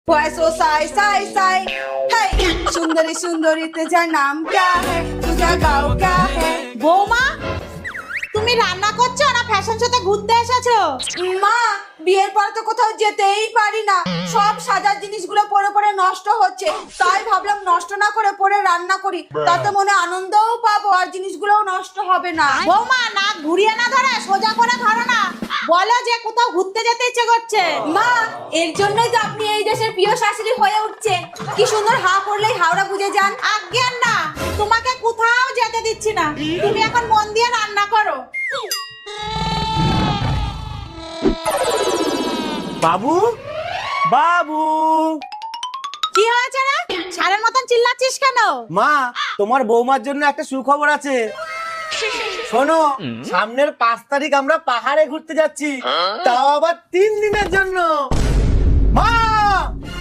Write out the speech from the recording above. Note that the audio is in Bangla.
वैसो साई साई साई हे सुंदरी सुंदरी तेजा नाम क्या है तुझा गाँव क्या है বৌমা তুমি রান্না করছো না ফ্যাশন শোতে ঘুরতে এসেছো? মা বিয়ের পর তো কোথাও যেতেই পারি না, সব সাজার জিনিসগুলো পরে পরে নষ্ট হচ্ছে, তাই ভাবলাম নষ্ট না করে পরে রান্না করি, তাতে মনে আনন্দও পাবো আর জিনিসগুলোও নষ্ট হবে না। বৌমা না ঘুরিয়ে না ধরে সোজা করে ধরো না, বলো যে কোথাও ঘুরতে যেতে ইচ্ছে করছে। মা এর জন্যই তো আপনি এই দেশের প্রিয় শাশুড়ি হয়ে উঠছেন, কি সুন্দর হা করলেই হাওড়া বুঝে যান। আজ্ঞে না, তোমাকে কোথাও যেতে দিচ্ছি না, তুমি এখন মন দিয়ে রান্না করো। বাবু বাবু কি হয়েছে রে, সারের মতন চিল্লাচ্ছিস কেন? মা তোমার বৌমার জন্য একটা সুখবর আছে। শোনো, সামনের 5 তারিখ আমরা পাহাড়ে ঘুরতে যাচ্ছি, তাও আবার 3 দিনের জন্য। মা